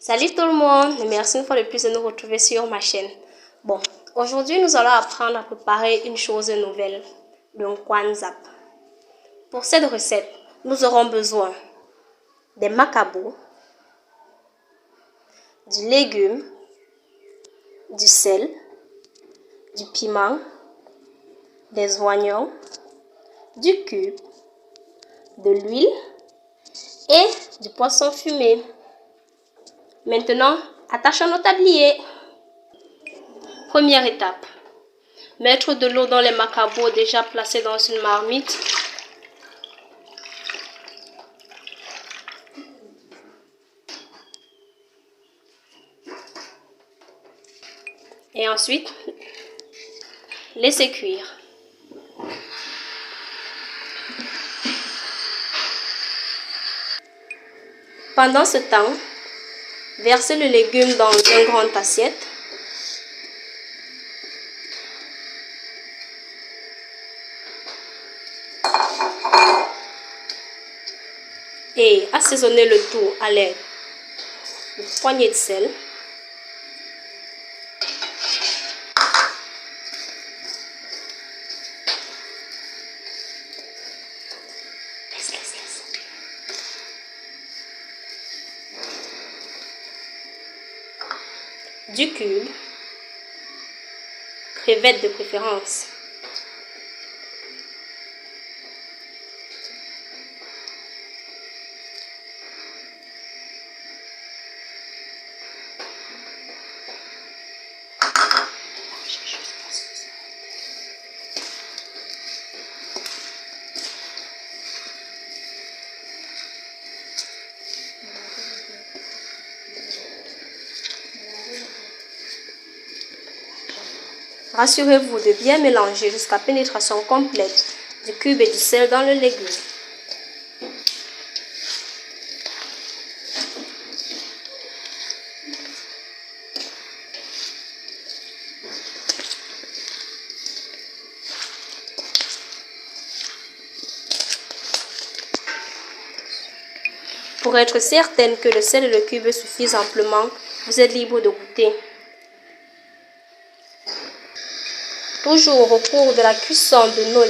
Salut tout le monde, et merci une fois de plus de nous retrouver sur ma chaîne. Bon, aujourd'hui nous allons apprendre à préparer une chose nouvelle, le Nkwan-Zap. Pour cette recette, nous aurons besoin des macabous, du légume, du sel, du piment, des oignons, du cube, de l'huile et du poisson fumé. Maintenant, attachons nos tabliers. Première étape, mettre de l'eau dans les macabous déjà placés dans une marmite. Et ensuite, laisser cuire. Pendant ce temps, versez le légume dans une grande assiette. Et assaisonnez le tout à l'aide d'une poignée de sel. Du cube, crevettes de préférence. Rassurez-vous de bien mélanger jusqu'à pénétration complète du cube et du sel dans le légume. Pour être certaine que le sel et le cube suffisent amplement, vous êtes libre de goûter. Toujours au cours de la cuisson de nos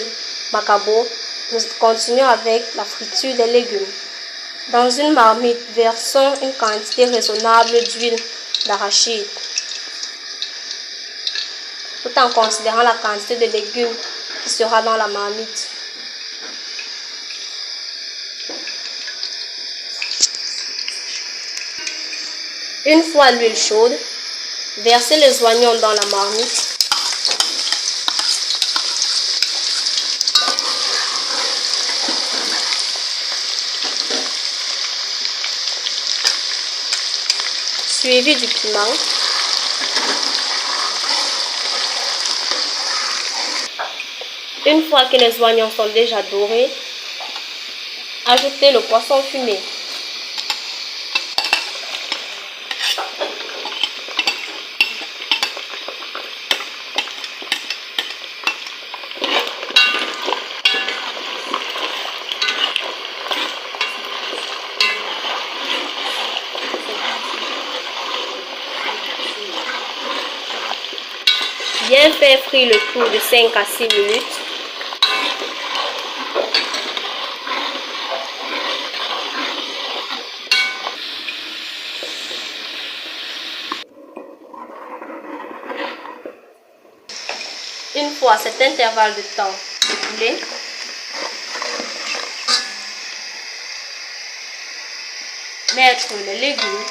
macabous, nous continuons avec la friture des légumes. Dans une marmite, versons une quantité raisonnable d'huile d'arachide, tout en considérant la quantité de légumes qui sera dans la marmite. Une fois l'huile chaude, versez les oignons dans la marmite. Suivi du piment. Une fois que les oignons sont déjà dorés, ajoutez le poisson fumé. Bien faire frire le tout de 5 à 6 minutes. Une fois cet intervalle de temps écoulé, mettre les légumes,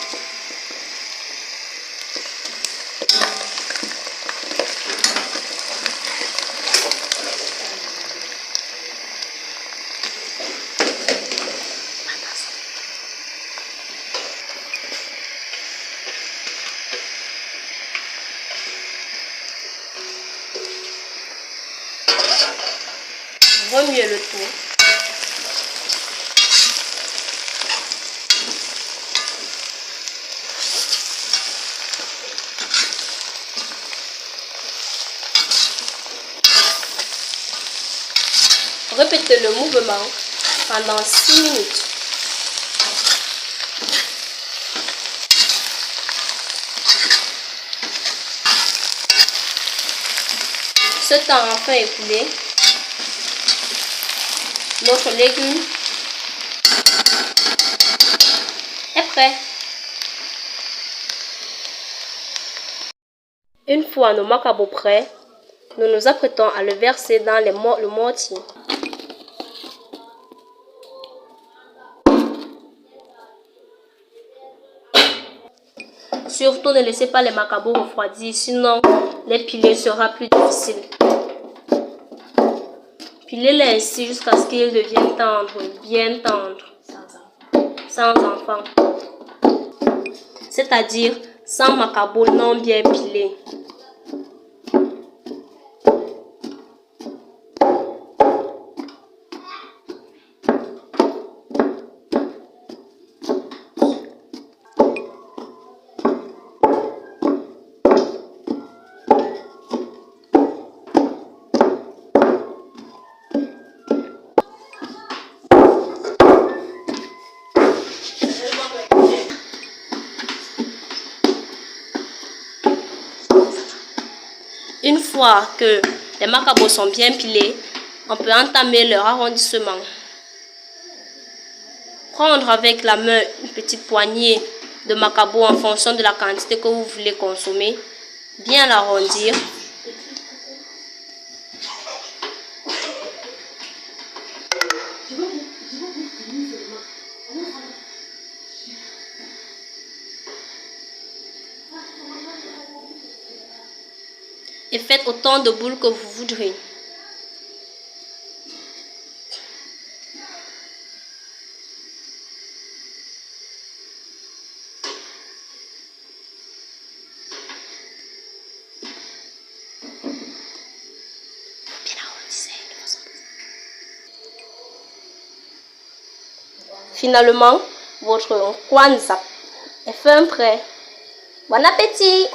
remuer le tout. Répétez le mouvement pendant 6 minutes. Ce temps enfin écoulé, notre légume est prêt. Une fois nos macabos prêts, nous nous apprêtons à le verser dans le mortier. Surtout ne laissez pas les macabos refroidir, sinon les piler sera plus difficile. Pilez-les ainsi jusqu'à ce qu'ils deviennent tendres, bien tendres, sans enfant. C'est-à-dire sans macabos non bien pilés. Une fois que les macabos sont bien pilés, on peut entamer leur arrondissement. Prendre avec la main une petite poignée de macabos en fonction de la quantité que vous voulez consommer. Bien l'arrondir. Et faites autant de boules que vous voudrez. Finalement, votre kwanzap est fin prêt. Bon appétit!